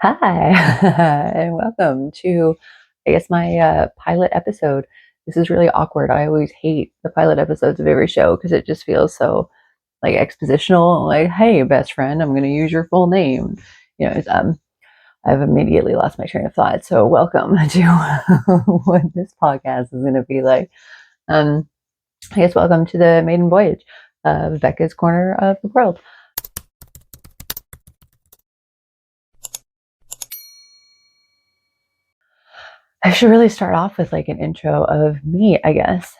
Hi, and welcome to, I guess, my pilot episode. This is really awkward. I always hate the pilot episodes of every show because it just feels so like expositional. Like, hey, best friend, I'm going to use your full name. I've immediately lost my train of thought. So, welcome to what this podcast is going to be like. Um, I guess welcome to the maiden voyage of Becca's corner of the world. I should really start off with like an intro of me, I guess.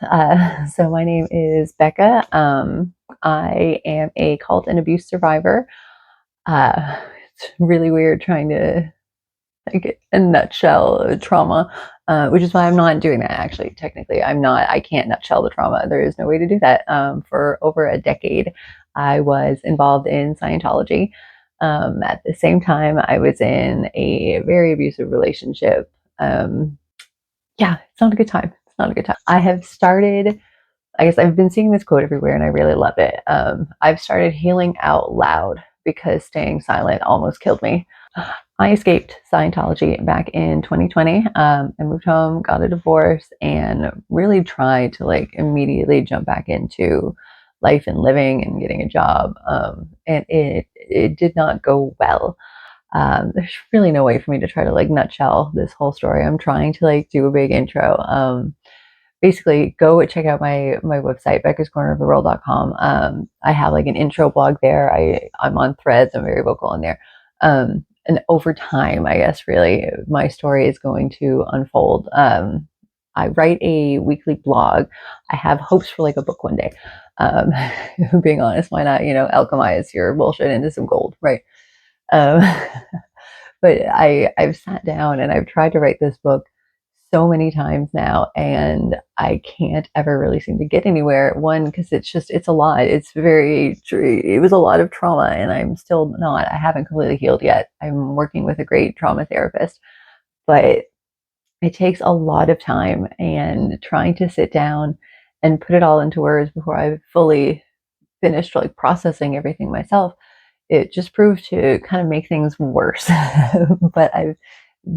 So my name is Becca. I am a cult and abuse survivor. It's really weird trying to like a nutshell trauma, which is why I'm not doing that. Actually, technically, I'm not. I can't nutshell the trauma. There is no way to do that. For over a decade, I was involved in Scientology. At the same time, I was in a very abusive relationship. Um, yeah, it's not a good time. It's not a good time. I have started, I guess I've been seeing this quote everywhere and I really love it. I've started healing out loud because staying silent almost killed me. I escaped Scientology back in 2020. I moved home, got a divorce, and really tried to like immediately jump back into life and living and getting a job. And it did not go well. There's really no way for me to try to like nutshell this whole story. I'm trying to like do a big intro. Basically go check out my website, beccascorneroftheworld.com. I have like an intro blog there. I'm on Threads. I'm very vocal in there. And over time, I guess really my story is going to unfold. I write a weekly blog. I have hopes for like a book one day. Um, being honest, why not, alchemize your bullshit into some gold, right? Um, but I've sat down and I've tried to write this book so many times now, and I can't ever really seem to get anywhere. One, because it's a lot. It's very, it was a lot of trauma, and I'm still not, I haven't completely healed yet. I'm working with a great trauma therapist, but it takes a lot of time and trying to sit down and put it all into words before I've fully finished like processing everything myself. It just proved to kind of make things worse. But I've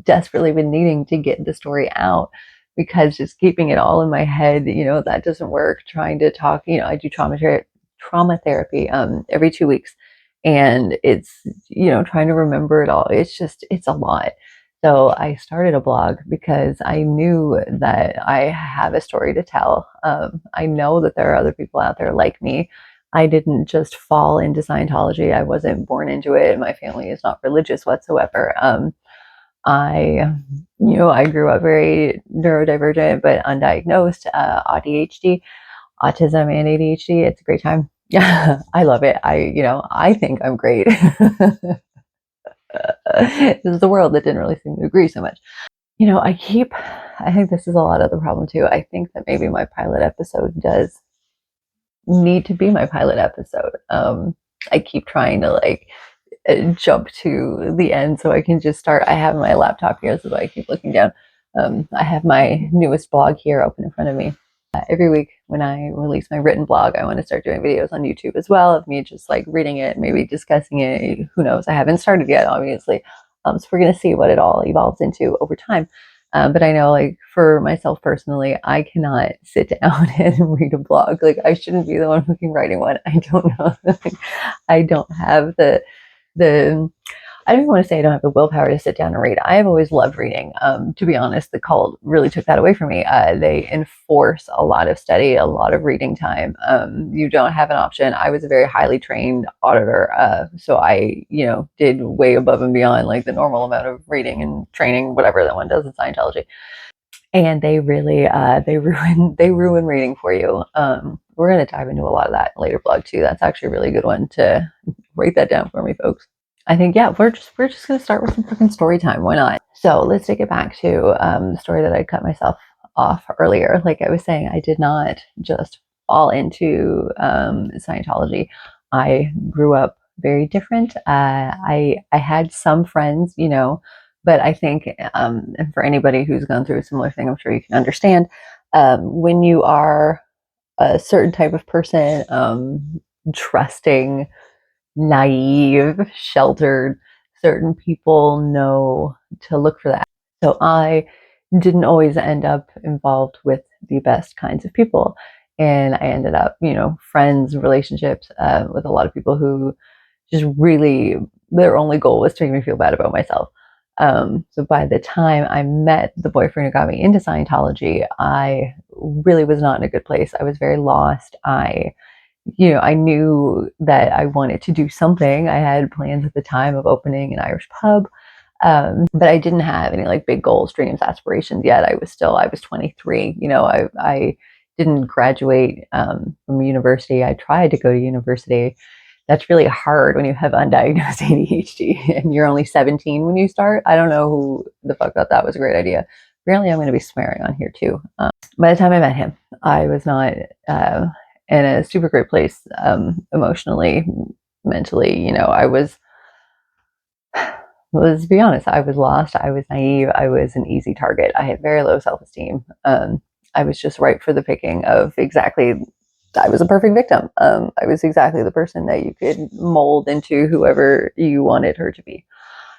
desperately been needing to get the story out because just keeping it all in my head, that doesn't work. Trying to talk, I do trauma therapy every 2 weeks, and it's trying to remember it all. It's a lot. So I started a blog because I knew that I have a story to tell. I know that there are other people out there like me. I didn't just fall into Scientology. I wasn't born into it. My family is not religious whatsoever. I, I grew up very neurodivergent, but undiagnosed, ADHD, autism and ADHD. It's a great time. Yeah, I love it. I think I'm great. This is the world that didn't really seem to agree so much. I think this is a lot of the problem too. I think that maybe my pilot episode does need to be my pilot episode. I keep trying to like jump to the end so I can just start. I have my laptop here, so I keep looking down. I have my newest blog here open in front of me. Every week when I release my written blog, I want to start doing videos on YouTube as well of me just like reading it, maybe discussing it. Who knows? I haven't started yet, obviously. So we're going to see what it all evolves into over time. But I know, like, for myself personally, I cannot sit down and read a blog. Like, I shouldn't be the one who can writing one. I don't know. I don't have the I don't even want to say I don't have the willpower to sit down and read. I have always loved reading. To be honest, the cult really took that away from me. They enforce a lot of study, a lot of reading time. You don't have an option. I was a very highly trained auditor, so I, did way above and beyond like the normal amount of reading and training, whatever that one does in Scientology. And they really, they ruin reading for you. We're going to dive into a lot of that in later blog too. That's actually a really good one to write that down for me, folks. I think, yeah, we're just gonna start with some freaking story time. Why not? So let's take it back to the story that I cut myself off earlier. Like I was saying, I did not just fall into Scientology. I grew up very different. I had some friends, but I think, and for anybody who's gone through a similar thing, I'm sure you can understand. When you are a certain type of person, trusting, naive, sheltered, certain people know to look for that. So I didn't always end up involved with the best kinds of people. And I ended up, friends, relationships with a lot of people who just really, their only goal was to make me feel bad about myself. So by the time I met the boyfriend who got me into Scientology, I really was not in a good place. I was very lost. I knew that I wanted to do something. I had plans at the time of opening an Irish pub. But I didn't have any like big goals, dreams, aspirations yet. I was 23. I didn't graduate from university. I tried to go to university. That's really hard when you have undiagnosed ADHD and you're only 17 when you start. I don't know who the fuck thought that was a great idea. Apparently, I'm going to be swearing on here too. By the time I met him, I was not in a super great place emotionally, mentally. Let's be honest, I was lost. I was naive. I was an easy target. I had very low self-esteem. I was just ripe for the picking of exactly, I was a perfect victim. I was exactly the person that you could mold into whoever you wanted her to be.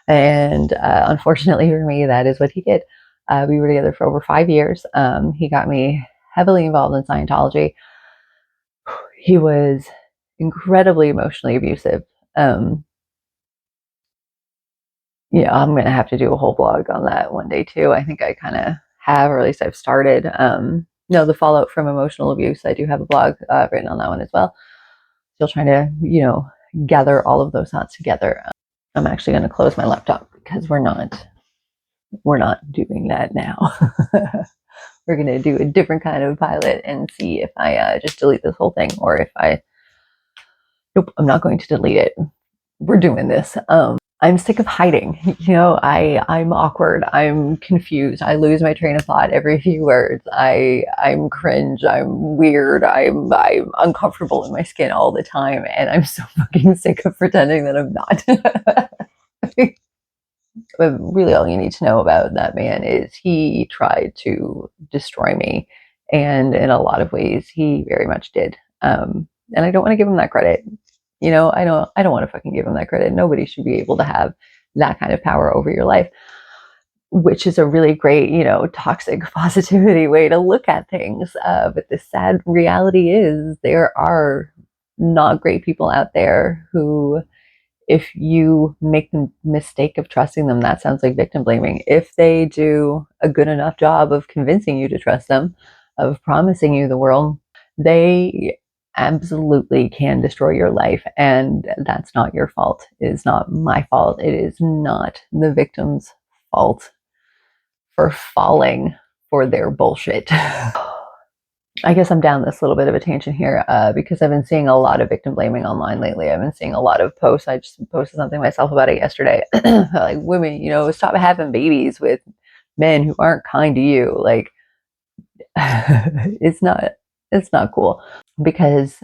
And unfortunately for me, that is what he did. We were together for over 5 years. He got me heavily involved in Scientology. He was incredibly emotionally abusive. I'm going to have to do a whole blog on that one day too. I think I kind of have, or at least I've started. The fallout from emotional abuse. I do have a blog written on that one as well. Still trying to, gather all of those thoughts together. I'm actually going to close my laptop because we're not doing that now. We're going to do a different kind of pilot and see if I just delete this whole thing, or if nope, I'm not going to delete it. We're doing this. I'm sick of hiding. I'm awkward. I'm confused. I lose my train of thought every few words. I'm cringe. I'm weird. I'm uncomfortable in my skin all the time, and I'm so fucking sick of pretending that I'm not. But really, all you need to know about that man is he tried to destroy me, and in a lot of ways, he very much did. And I don't want to give him that credit. I don't want to fucking give him that credit. Nobody should be able to have that kind of power over your life, which is a really great, toxic positivity way to look at things. But the sad reality is there are not great people out there who, if you make the mistake of trusting them, that sounds like victim blaming. If they do a good enough job of convincing you to trust them, of promising you the world, they absolutely can destroy your life. And that's not your fault. It is not my fault. It is not the victim's fault for falling for their bullshit. I guess I'm down this little bit of a tangent here because I've been seeing a lot of victim blaming online lately. I've been seeing a lot of posts. I just posted something myself about it yesterday. Like, women, stop having babies with men who aren't kind to you. Like, it's not cool, because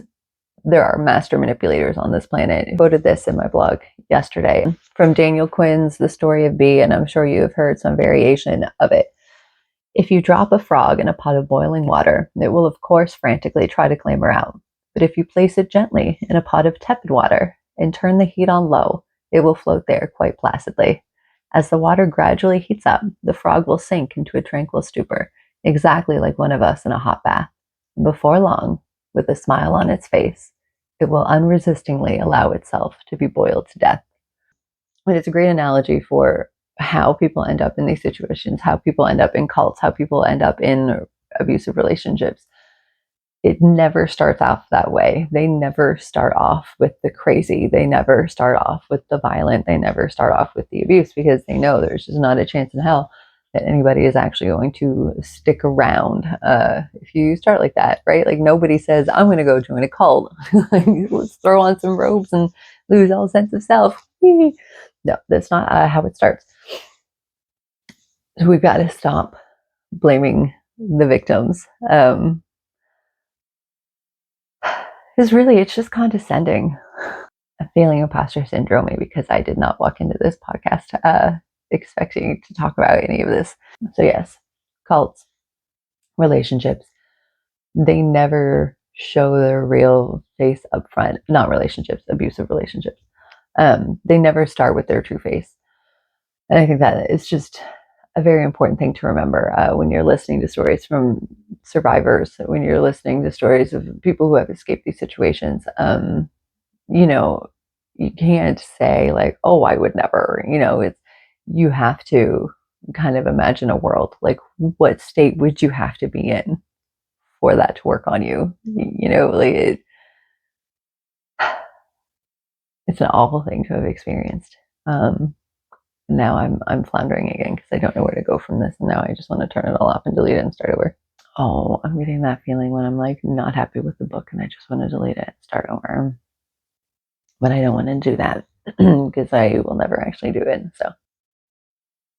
there are master manipulators on this planet. I quoted this in my blog yesterday from Daniel Quinn's The Story of Bee, and I'm sure you have heard some variation of it. If you drop a frog in a pot of boiling water, it will of course frantically try to clamber out. But if you place it gently in a pot of tepid water and turn the heat on low, it will float there quite placidly. As the water gradually heats up, the frog will sink into a tranquil stupor, exactly like one of us in a hot bath. Before long, with a smile on its face, it will unresistingly allow itself to be boiled to death. And it's a great analogy for how people end up in these situations, how people end up in cults, how people end up in abusive relationships. It never starts off that way. They never start off with the crazy. They never start off with the violent. They never start off with the abuse, because they know there's just not a chance in hell that anybody is actually going to stick around if you start like that, right? Like, nobody says, I'm going to go join a cult. Let's throw on some robes and lose all sense of self. No, that's not how it starts. So we've got to stop blaming the victims. Because really, it's just condescending. I'm feeling imposter syndrome because I did not walk into this podcast expecting to talk about any of this. So yes, cults, relationships, they never show their real face up front. Not relationships, abusive relationships. They never start with their true face. And I think that is just a very important thing to remember when you're listening to stories from survivors, when you're listening to stories of people who have escaped these situations. You know, you can't say like, oh, I would never, you have to kind of imagine a world. Like, what state would you have to be in for that to work on you? Like it's an awful thing to have experienced. Now I'm floundering again because I don't know where to go from this, and now I just want to turn it all off and delete it and start over. Oh, I'm getting that feeling when I'm like not happy with the book and I just want to delete it and start over. But I don't want to do that because I will never actually do it. So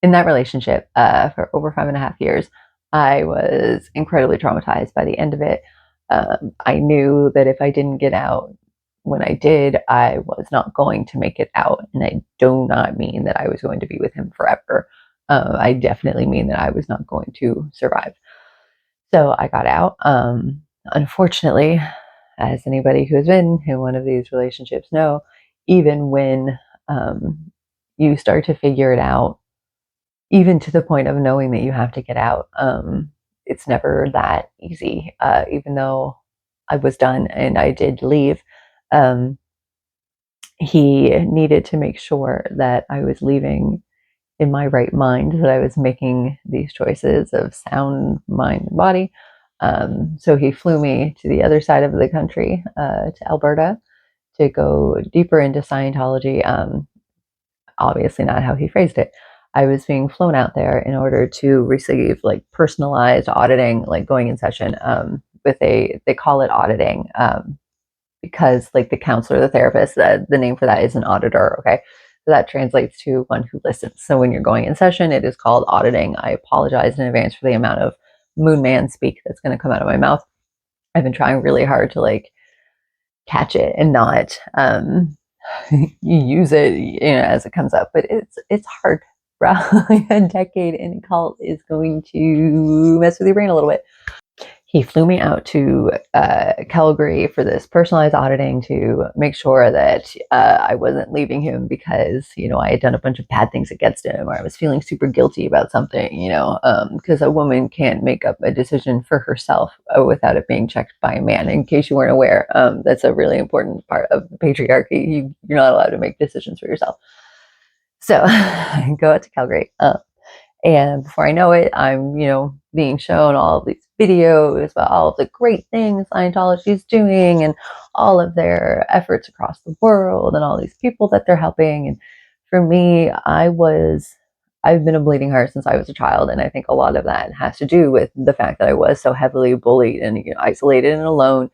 in that relationship for over 5.5 years, I was incredibly traumatized by the end of it. I knew that if I didn't get out when I did, I was not going to make it out. And I do not mean that I was going to be with him forever. I definitely mean that I was not going to survive. So I got out. Unfortunately, as anybody who has been in one of these relationships know, even when you start to figure it out, even to the point of knowing that you have to get out, it's never that easy. Even though I was done and I did leave, he needed to make sure that I was leaving in my right mind, that I was making these choices of sound mind and body. So he flew me to the other side of the country, to Alberta, to go deeper into Scientology. Obviously not how he phrased it. I was being flown out there in order to receive like personalized auditing, like going in session with they call it auditing, because like the counselor, the therapist, the name for that is an auditor. Okay. So that translates to one who listens. So when you're going in session, it is called auditing. I apologize in advance for the amount of moon man speak that's going to come out of my mouth. I've been trying really hard to like catch it and not you use it, as it comes up, but it's hard. A decade in a cult is going to mess with your brain a little bit. He flew me out to Calgary for this personalized auditing to make sure that I wasn't leaving him because, I had done a bunch of bad things against him, or I was feeling super guilty about something, because a woman can't make up a decision for herself without it being checked by a man. In case you weren't aware, that's a really important part of the patriarchy. You're not allowed to make decisions for yourself. So I go out to Calgary. And before I know it, I'm, being shown all of these videos about all of the great things Scientology is doing and all of their efforts across the world and all these people that they're helping. And for me, I've been a bleeding heart since I was a child. And I think a lot of that has to do with the fact that I was so heavily bullied and isolated and alone.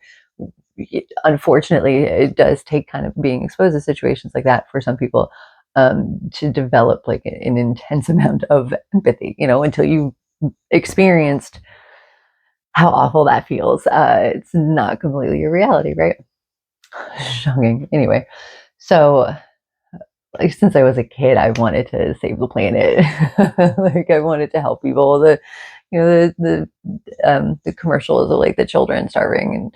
Unfortunately, it does take kind of being exposed to situations like that for some people to develop like an intense amount of empathy, until you experienced how awful that feels. It's not completely your reality, right? Shocking. Anyway, so like since I was a kid, I wanted to save the planet. Like I wanted to help people. The commercials of like the children starving,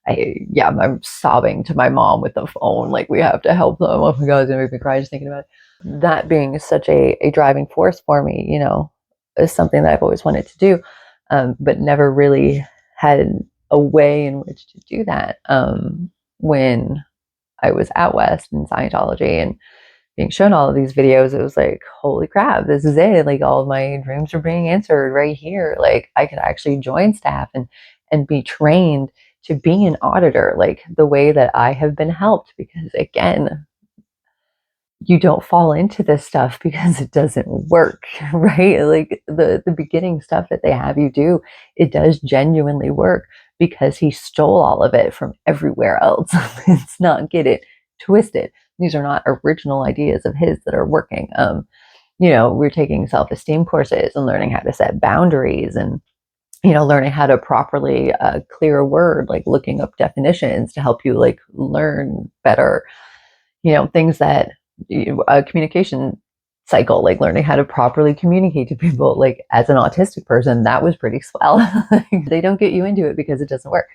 and I'm sobbing to my mom with the phone, like we have to help them. Oh my God, it's gonna make me cry just thinking about it. That being such a driving force for me, is something that I've always wanted to do, but never really had a way in which to do that. When I was out West in Scientology and being shown all of these videos, it was like, holy crap, this is it. Like all of my dreams are being answered right here. Like I could actually join staff and be trained to be an auditor, like the way that I have been helped. Because again, you don't fall into this stuff because it doesn't work, right? Like the beginning stuff that they have you do, it does genuinely work because he stole all of it from everywhere else. Let's not get it twisted. These are not original ideas of his that are working. We're taking self-esteem courses and learning how to set boundaries and learning how to properly clear a word, like looking up definitions to help you like learn better, things that a communication cycle, like learning how to properly communicate to people. Like as an autistic person, that was pretty swell. They don't get you into it because it doesn't work.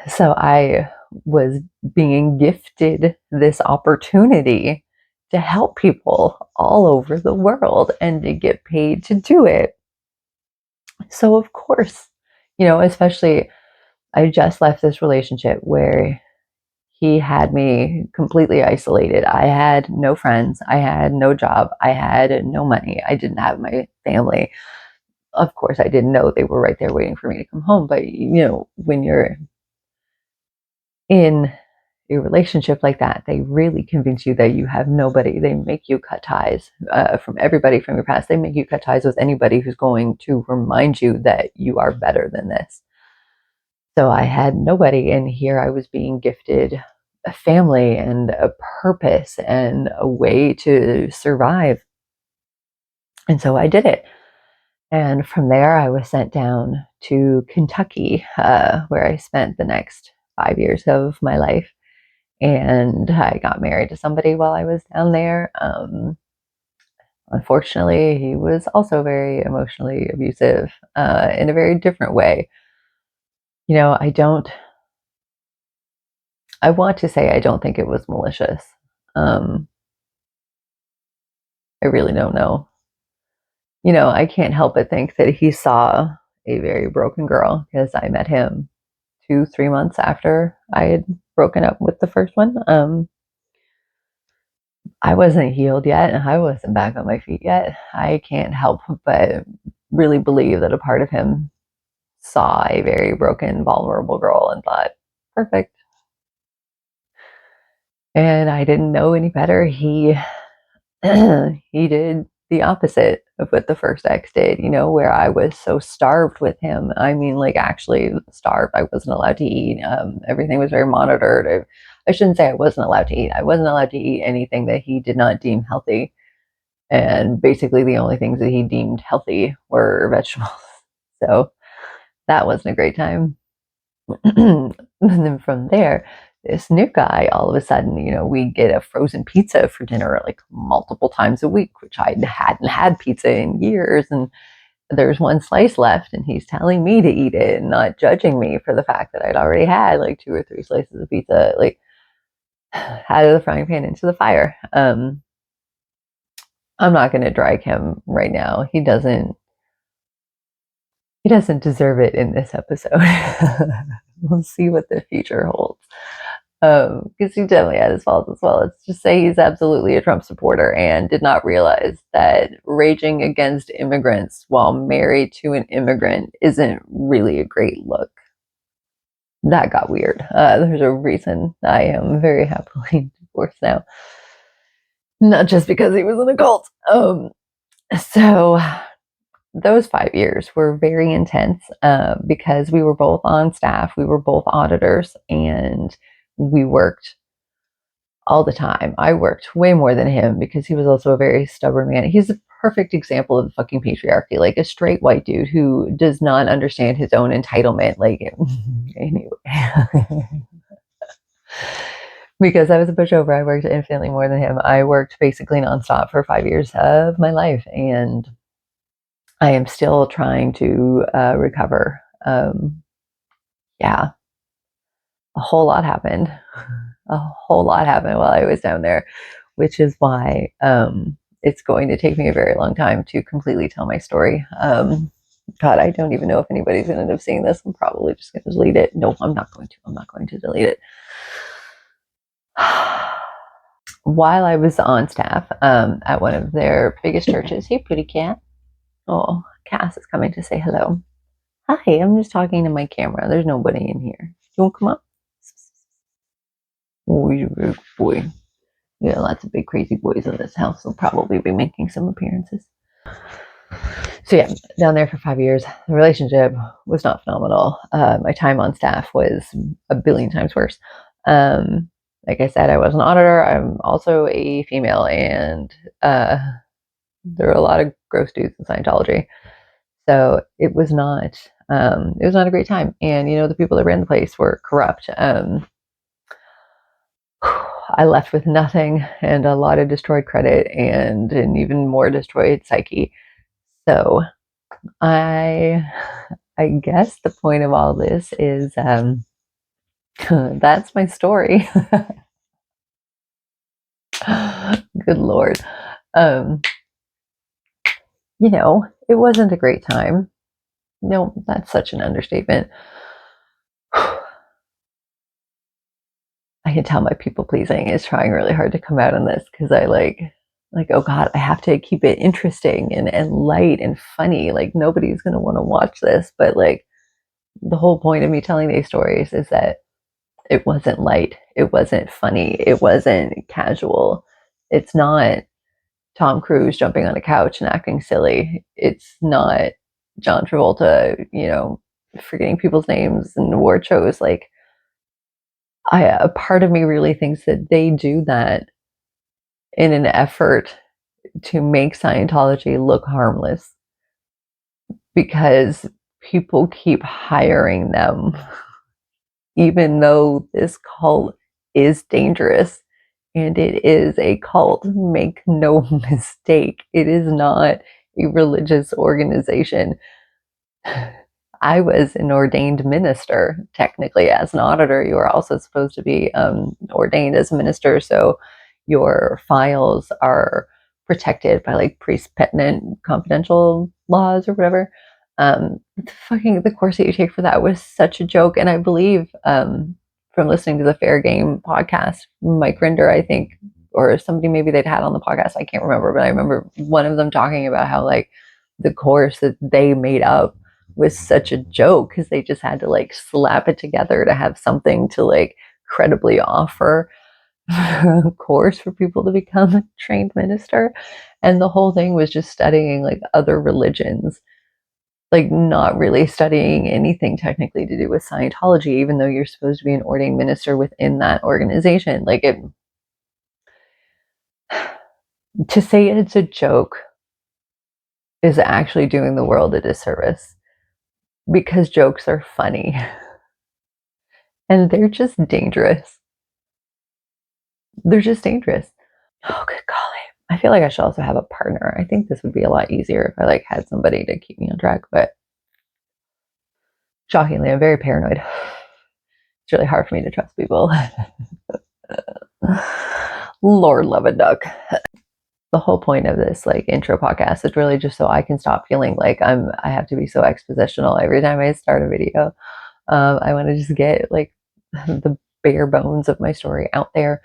So I was being gifted this opportunity to help people all over the world and to get paid to do it. So, of course, especially I just left this relationship where he had me completely isolated. I had no friends. I had no job. I had no money. I didn't have my family. Of course, I didn't know they were right there waiting for me to come home. But, when you're in a relationship like that, they really convince you that you have nobody. They make you cut ties from everybody from your past. They make you cut ties with anybody who's going to remind you that you are better than this. So I had nobody, and here I was being gifted a family and a purpose and a way to survive. And so I did it. And from there, I was sent down to Kentucky, where I spent the next 5 years of my life. And I got married to somebody while I was down there. Unfortunately, he was also very emotionally abusive in a very different way. I don't, I want to say I don't think it was malicious. Um, I really don't know. I can't help but think that he saw a very broken girl because I met him 2, 3 months after I had broken up with the first one. I wasn't healed yet. I wasn't back on my feet yet. I can't help but really believe that a part of him saw a very broken, vulnerable girl and thought, perfect. And I didn't know any better. He he did the opposite of what the first ex did, where I was so starved with him. I mean, like actually starved. I wasn't allowed to eat. Everything was very monitored. I shouldn't say I wasn't allowed to eat. I wasn't allowed to eat anything that he did not deem healthy. And basically, the only things that he deemed healthy were vegetables. So that wasn't a great time. And then from there, this new guy, all of a sudden, we get a frozen pizza for dinner like multiple times a week, which I hadn't had pizza in years. And there's one slice left, and he's telling me to eat it and not judging me for the fact that I'd already had like 2 or 3 slices of pizza, like out of the frying pan into the fire. I'm not going to drag him right now. He doesn't deserve it in this episode. We'll see what the future holds. Because he definitely had his faults as well. Let's just say he's absolutely a Trump supporter and did not realize that raging against immigrants while married to an immigrant isn't really a great look. That got weird. There's a reason I am very happily divorced now. Not just because he was in a cult. So those 5 years were very intense because we were both on staff, we were both auditors, and we worked all the time. I worked way more than him because he was also a very stubborn man. He's a perfect example of the fucking patriarchy, like a straight white dude who does not understand his own entitlement. Like, anyway. Because I was a pushover, I worked infinitely more than him. I worked basically nonstop for 5 years of my life, and I am still trying to recover. Yeah, a whole lot happened. A whole lot happened while I was down there, which is why it's going to take me a very long time to completely tell my story. God, I don't even know if anybody's going to end up seeing this. I'm probably just going to delete it. No, I'm not going to. I'm not going to delete it. While I was on staff at one of their biggest churches, hey, pretty cat. Oh, Cass is coming to say hello. Hi, I'm just talking to my camera. There's nobody in here. You want to come up? Oh, you're a big boy. Yeah, lots of big crazy boys in this house. They'll probably be making some appearances. So yeah, down there for 5 years. The relationship was not phenomenal. My time on staff was a billion times worse. Like I said, I was an auditor. I'm also a female, and there are a lot of gross dudes in Scientology. So it was not a great time. And the people that ran the place were corrupt. I left with nothing and a lot of destroyed credit and an even more destroyed psyche. So I guess the point of all this is That's my story. Good Lord. Um, it wasn't a great time. No, that's such an understatement. I can tell my people pleasing is trying really hard to come out on this because I like, oh God, I have to keep it interesting and light and funny. Like nobody's gonna want to watch this, but like the whole point of me telling these stories is that it wasn't light, it wasn't funny, it wasn't casual. It's not Tom Cruise jumping on a couch and acting silly. It's not John Travolta, forgetting people's names and award shows. Like, a part of me really thinks that they do that in an effort to make Scientology look harmless because people keep hiring them, even though this cult is dangerous and it is a cult. Make no mistake, it is not a religious organization. I was an ordained minister. Technically, as an auditor, you are also supposed to be ordained as a minister, so your files are protected by like priest-pendant confidential laws or whatever. The course that you take for that was such a joke, and I believe from listening to the Fair Game podcast, Mike Rinder, I think, or somebody maybe they'd had on the podcast, I can't remember, but I remember one of them talking about how like the course that they made up was such a joke because they just had to like slap it together to have something to like credibly offer a course for people to become a trained minister. And the whole thing was just studying like other religions, like not really studying anything technically to do with Scientology, even though you're supposed to be an ordained minister within that organization. Like it, to say it's a joke is actually doing the world a disservice because jokes are funny and they're just dangerous. They're just dangerous. Oh, good golly. I feel like I should also have a partner. I think this would be a lot easier if I like had somebody to keep me on track, but shockingly, I'm very paranoid. It's really hard for me to trust people. Lord love a duck. The whole point of this like intro podcast is really just so I can stop feeling like I have to be so expositional every time I start a video. I want to just get like the bare bones of my story out there.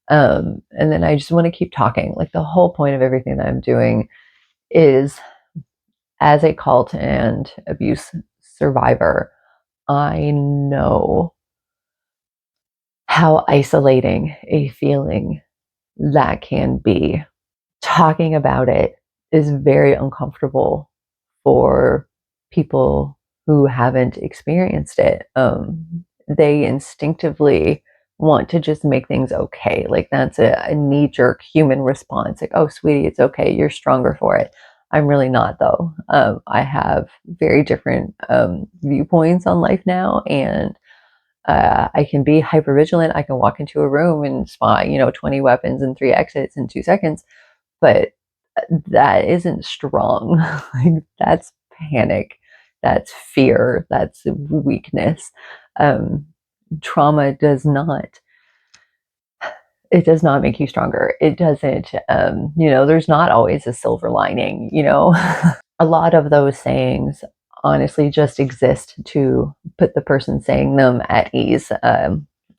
And then I just want to keep talking. Like the whole point of everything that I'm doing is as a cult and abuse survivor, I know how isolating a feeling that can be. Talking about it is very uncomfortable for people who haven't experienced it. They instinctively want to just make things okay. Like that's a knee jerk human response. Like, oh, sweetie, it's okay. You're stronger for it. I'm really not, though. I have very different viewpoints on life now, and I can be hyper vigilant. I can walk into a room and spot, 20 weapons and 3 exits in 2 seconds, but that isn't strong. Like that's panic, that's fear, that's weakness. um, Trauma does not, it does not make you stronger. It doesn't, there's not always a silver lining. A lot of those sayings honestly just exist to put the person saying them at ease.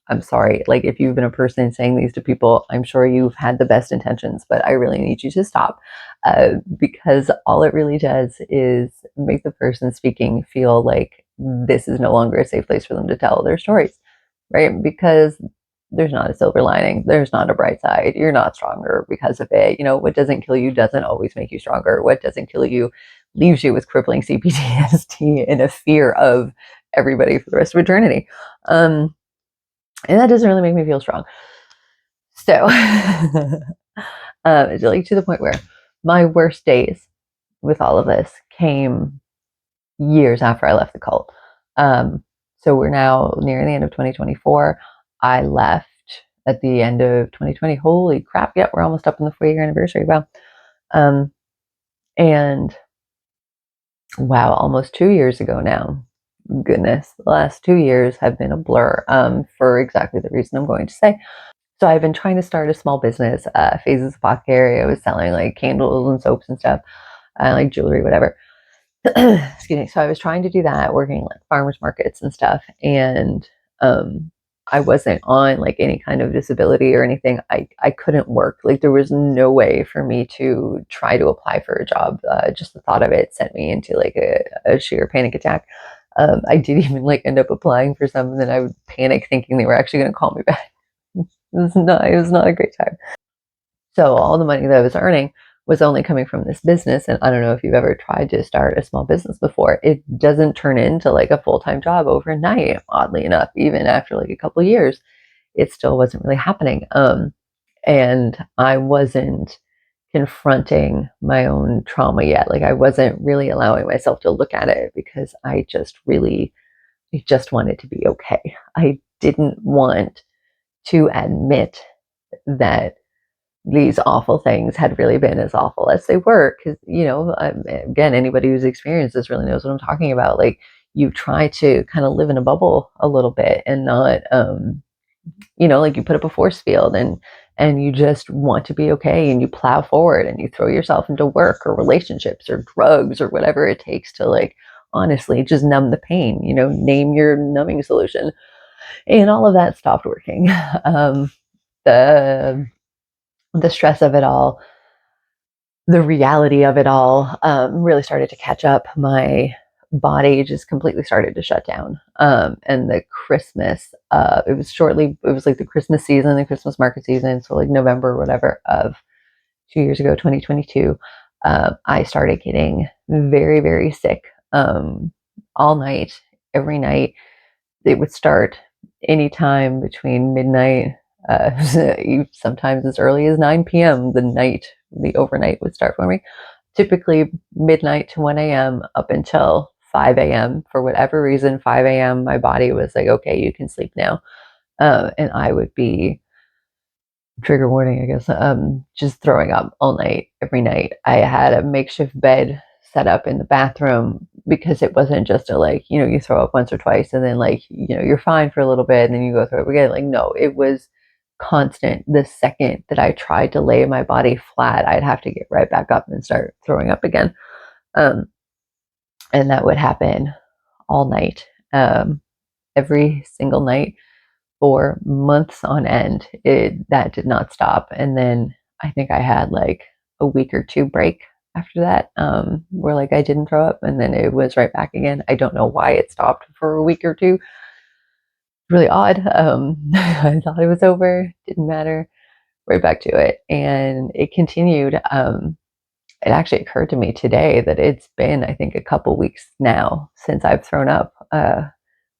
I'm sorry, like if you've been a person saying these to people, I'm sure you've had the best intentions, but I really need you to stop, because all it really does is make the person speaking feel like this is no longer a safe place for them to tell their stories, right? Because there's not a silver lining, there's not a bright side, you're not stronger because of it. What doesn't kill you doesn't always make you stronger. What doesn't kill you leaves you with crippling CPTSD and a fear of everybody for the rest of eternity. And that doesn't really make me feel strong. So, it's like to the point where my worst days with all of this came years after I left the cult. So we're now near the end of 2024. I left at the end of 2020. Holy crap. Yep, we're almost up on the 4-year anniversary. Wow. And wow, almost 2 years ago now, goodness, the last 2 years have been a blur, for exactly the reason I'm going to say. So I've been trying to start a small business, Phases Apothecary. I was selling like candles and soaps and stuff, like jewelry, whatever. Excuse me. So I was trying to do that, working like farmers markets and stuff, and I wasn't on like any kind of disability or anything. I couldn't work. Like there was no way for me to try to apply for a job. Just the thought of it sent me into like a sheer panic attack. I did even like end up applying for some, and then I would panic thinking they were actually going to call me back. It was not a great time. So all the money that I was earning was only coming from this business. And I don't know if you've ever tried to start a small business before. It doesn't turn into like a full-time job overnight, oddly enough. Even after like a couple of years, it still wasn't really happening. And I wasn't confronting my own trauma yet. Like I wasn't really allowing myself to look at it because I just wanted to be okay. I didn't want to admit that these awful things had really been as awful as they were. Because, again, anybody who's experienced this really knows what I'm talking about. Like, you try to kind of live in a bubble a little bit and not, like you put up a force field and you just want to be okay and you plow forward and you throw yourself into work or relationships or drugs or whatever it takes to, like, honestly just numb the pain, name your numbing solution. And all of that stopped working. The the stress of it all, the reality of it all, really started to catch up. My body just completely started to shut down. And the Christmas, it was like the Christmas season, the Christmas market season. So like November or whatever of 2 years ago, 2022, I started getting very, very sick, all night, every night. It would start anytime between midnight, sometimes as early as 9 p.m. The overnight would start for me. Typically midnight to 1 a.m. up until 5 a.m. For whatever reason, 5 a.m. my body was like, okay, you can sleep now. And I would be, trigger warning, I guess, just throwing up all night, every night. I had a makeshift bed set up in the bathroom because it wasn't just a, like, you throw up once or twice and then, like, you're fine for a little bit and then you go through it again. Like, no, it was constant. The second that I tried to lay my body flat, I'd have to get right back up and start throwing up again. Um, and that would happen all night, every single night for months on end. That did not stop. And then I think I had like a week or two break after that, where like I didn't throw up and then it was right back again. I don't know why it stopped for a week or two. Really odd. I thought it was over, didn't matter, right back to it. And it continued. It actually occurred to me today that it's been, I think, a couple weeks now since I've thrown up,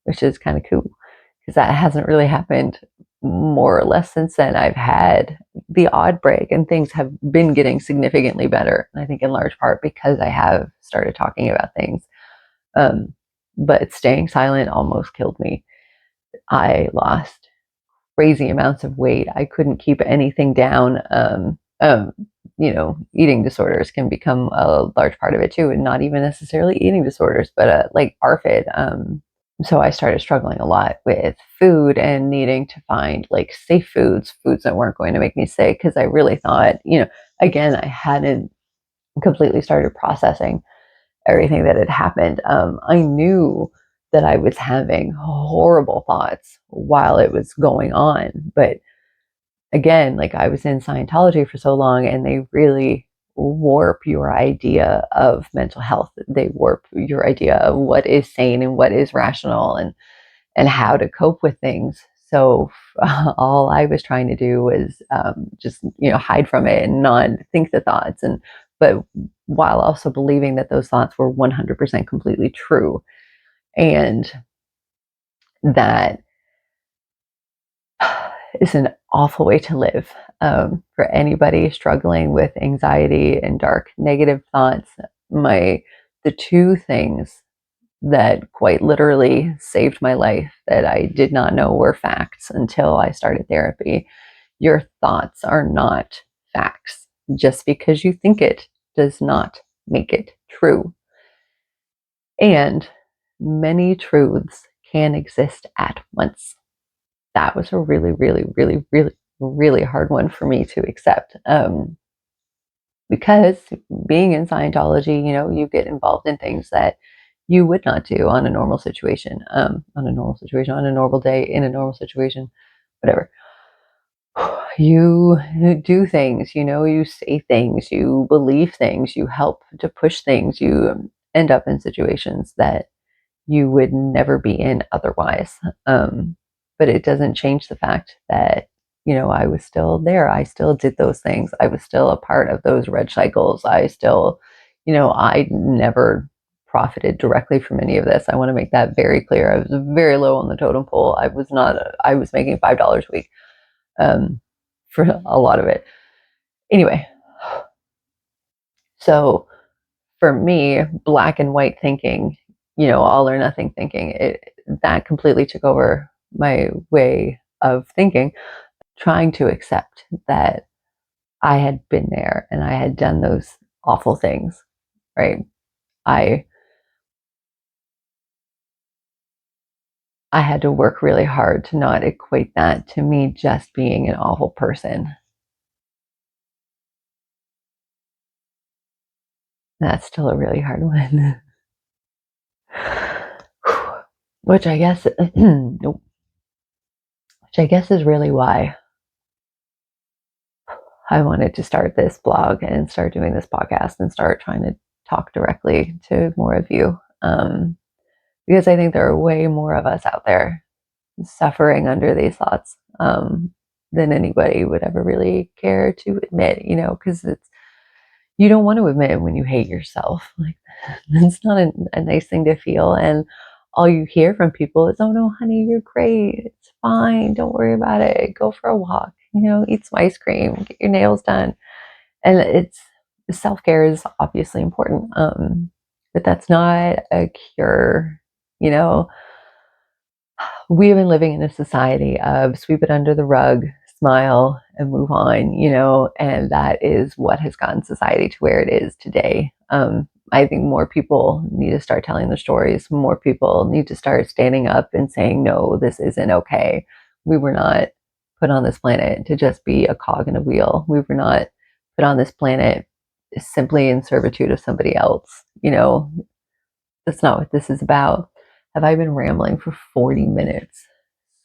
which is kind of cool because that hasn't really happened more or less since then. I've had the odd break and things have been getting significantly better. I think in large part because I have started talking about things. But staying silent almost killed me. I lost crazy amounts of weight. I couldn't keep anything down. Eating disorders can become a large part of it too, and not even necessarily eating disorders, but like ARFID. So I started struggling a lot with food and needing to find like safe foods that weren't going to make me sick. Because I really thought, again, I hadn't completely started processing everything that had happened. I knew that I was having horrible thoughts while it was going on, but again, like I was in Scientology for so long and they really warp your idea of mental health. They warp your idea of what is sane and what is rational and how to cope with things. So all I was trying to do was just hide from it and not think the thoughts, but while also believing that those thoughts were 100% completely true, and that is an awful way to live. For anybody struggling with anxiety and dark negative thoughts, the two things that quite literally saved my life that I did not know were facts until I started therapy. Your thoughts are not facts. Just because you think it does not make it true. And many truths can exist at once. That was a really, really, really, really, really hard one for me to accept. Because being in Scientology, you get involved in things that you would not do on a normal situation, on a normal situation, on a normal day, in a normal situation, whatever. You do things, you say things, you believe things, you help to push things, you end up in situations that you would never be in otherwise. But it doesn't change the fact that, I was still there. I still did those things. I was still a part of those red cycles. I still, I never profited directly from any of this. I want to make that very clear. I was very low on the totem pole. I was not, I was making $5 a week um, for a lot of it. Anyway, so for me, black and white thinking, all or nothing thinking, that completely took over my way of thinking, trying to accept that I had been there and I had done those awful things, right? I I had to work really hard to not equate that to me just being an awful person. That's still a really hard one. Which I guess which I guess is really why I wanted to start this blog and start doing this podcast and start trying to talk directly to more of you. Because I think there are way more of us out there suffering under these thoughts than anybody would ever really care to admit, because you don't want to admit when you hate yourself. Like, that's not a nice thing to feel. And all you hear from people is, oh no, honey, you're great. It's fine. Don't worry about it. Go for a walk, eat some ice cream, get your nails done. And self-care is obviously important. But that's not a cure, you know. We've been living in a society of sweep it under the rug, smile, and move on, and that is what has gotten society to where it is today. I think more people need to start telling their stories. More people need to start standing up and saying, no, this isn't okay. We were not put on this planet to just be a cog in a wheel. We were not put on this planet simply in servitude of somebody else. That's not what this is about. Have I been rambling for 40 minutes?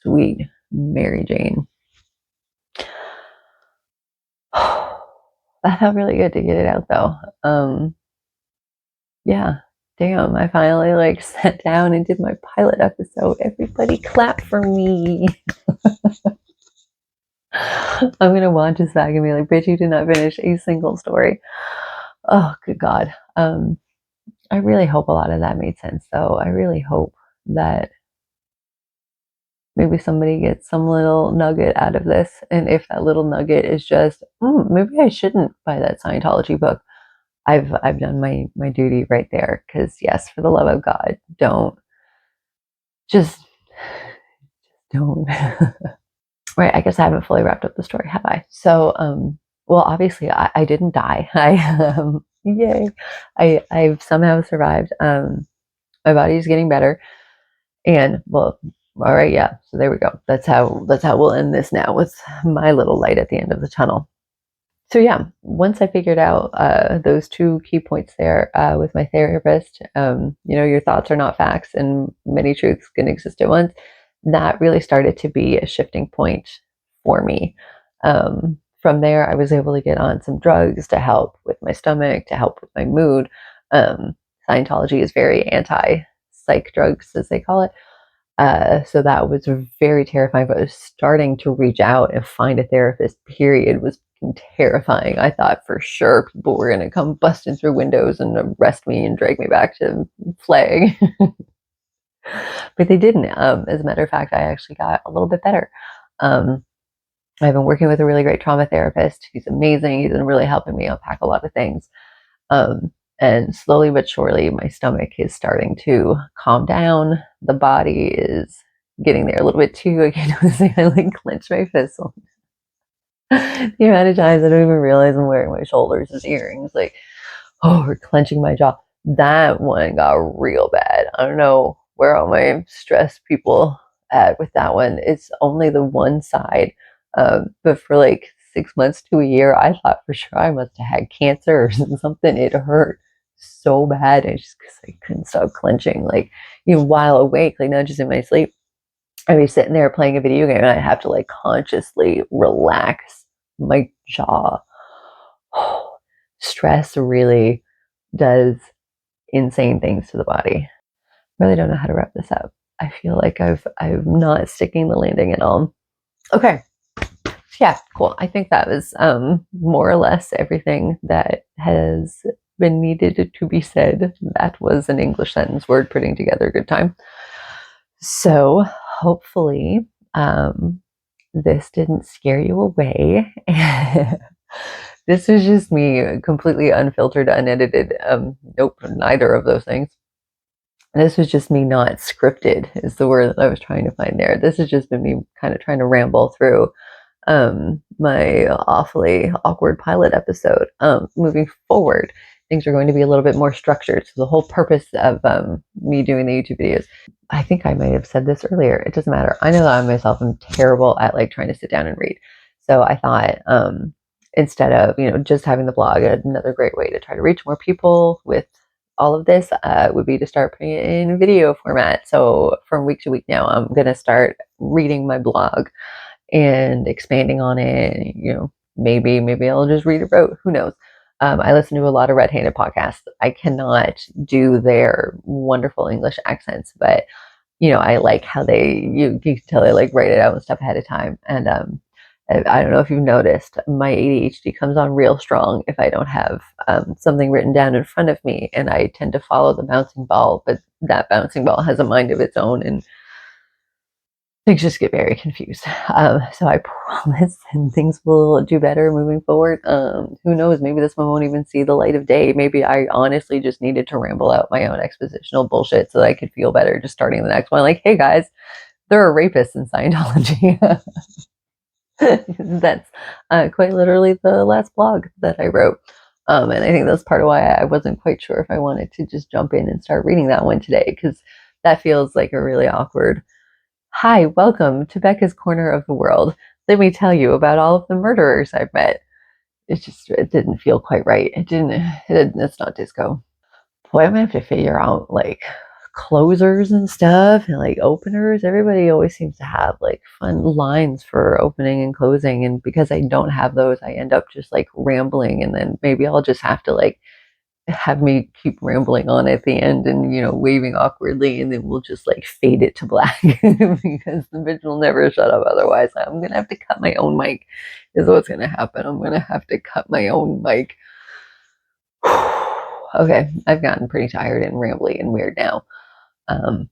Sweet Mary Jane. That felt really good to get it out though. Yeah, damn, I finally sat down and did my pilot episode. Everybody clap for me. I'm gonna watch this back and be like, bitch, you did not finish a single story. Oh, good God. I really hope a lot of that made sense though. I really hope that maybe somebody gets some little nugget out of this. And if that little nugget is just, maybe I shouldn't buy that Scientology book. I've done my duty right there. Because yes, for the love of God, just don't. Right, I guess I haven't fully wrapped up the story, have I? So, well, obviously, I didn't die. Yay! I've somehow survived. My body's getting better, and well, all right, yeah. So there we go. That's how we'll end this now with my little light at the end of the tunnel. So yeah, once I figured out those two key points there with my therapist, your thoughts are not facts, and many truths can exist at once. That really started to be a shifting point for me. From there, I was able to get on some drugs to help with my stomach, to help with my mood. Scientology is very anti-psych drugs, as they call it. So that was very terrifying, but starting to reach out and find a therapist, period, was terrifying. I thought for sure people were going to come busting through windows and arrest me and drag me back to Flag. But they didn't. As a matter of fact, I actually got a little bit better. I've been working with a really great trauma therapist. He's amazing. He's been really helping me unpack a lot of things. And slowly but surely, my stomach is starting to calm down. The body is getting there a little bit too. I noticing I clench my fist. The amount of times I don't even realize I'm wearing my shoulders as earrings, or clenching my jaw. That one got real bad. I don't know where all my stress people at with that one. It's only the one side. But for like 6 months to a year, I thought for sure I must have had cancer or something. It hurt so bad. It's just because I couldn't stop clenching, like, while awake, like not just in my sleep. I'd be sitting there playing a video game and I'd have to like consciously relax my jaw. Stress really does insane things to the body. Really don't know how to wrap this up. I feel like I'm not sticking the landing at all. Okay. Yeah, cool. I think that was more or less everything that has been needed to be said. That was an English sentence word putting together a good time. So hopefully this didn't scare you away. This was just me, completely unfiltered, unedited. Nope, neither of those things. This was just me not scripted, is the word that I was trying to find there. This has just been me kind of trying to ramble through my awfully awkward pilot episode. Moving forward, things are going to be a little bit more structured. So the whole purpose of me doing the YouTube videos, I think I might have said this earlier. It doesn't matter. I know that I myself am terrible at like trying to sit down and read. So I thought instead of just having the blog, another great way to try to reach more people with all of this would be to start putting it in video format. So from week to week now, I'm going to start reading my blog and expanding on it. Maybe I'll just read a rote. Who knows? I listen to a lot of red-handed podcasts. I cannot do their wonderful English accents, but I like how you can tell they like write it out and stuff ahead of time. And I don't know if you've noticed, my ADHD comes on real strong if I don't have something written down in front of me, and I tend to follow the bouncing ball, but that bouncing ball has a mind of its own, and things just get very confused. So I promise things will do better moving forward. Who knows? Maybe this one won't even see the light of day. Maybe I honestly just needed to ramble out my own expositional bullshit so that I could feel better just starting the next one. Like, hey guys, there are rapists in Scientology. That's quite literally the last blog that I wrote. And I think that's part of why I wasn't quite sure if I wanted to just jump in and start reading that one today, because that feels like a really awkward "Hi, welcome to Becca's Corner of the World. Let me tell you about all of the murderers I've met." It didn't feel quite right. It's not disco. Boy, I'm gonna have to figure out like closers and stuff and like openers. Everybody always seems to have like fun lines for opening and closing. And because I don't have those, I end up just like rambling, and then maybe I'll just have to like have me keep rambling on at the end and waving awkwardly, and then we'll just like fade it to black because the bitch will never shut up otherwise. I'm gonna have to cut my own mic is what's gonna happen. I'm gonna have to cut my own mic. Okay, I've gotten pretty tired and rambly and weird now, and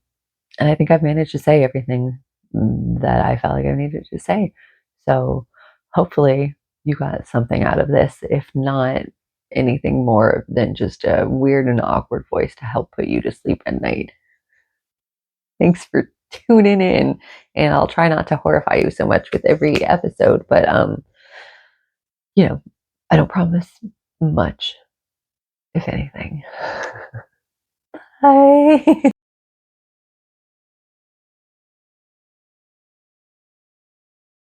I think I've managed to say everything that I felt like I needed to say. So hopefully you got something out of this, if not anything more than just a weird and awkward voice to help put you to sleep at night. Thanks for tuning in, and I'll try not to horrify you so much with every episode, but I don't promise much, if anything. Bye.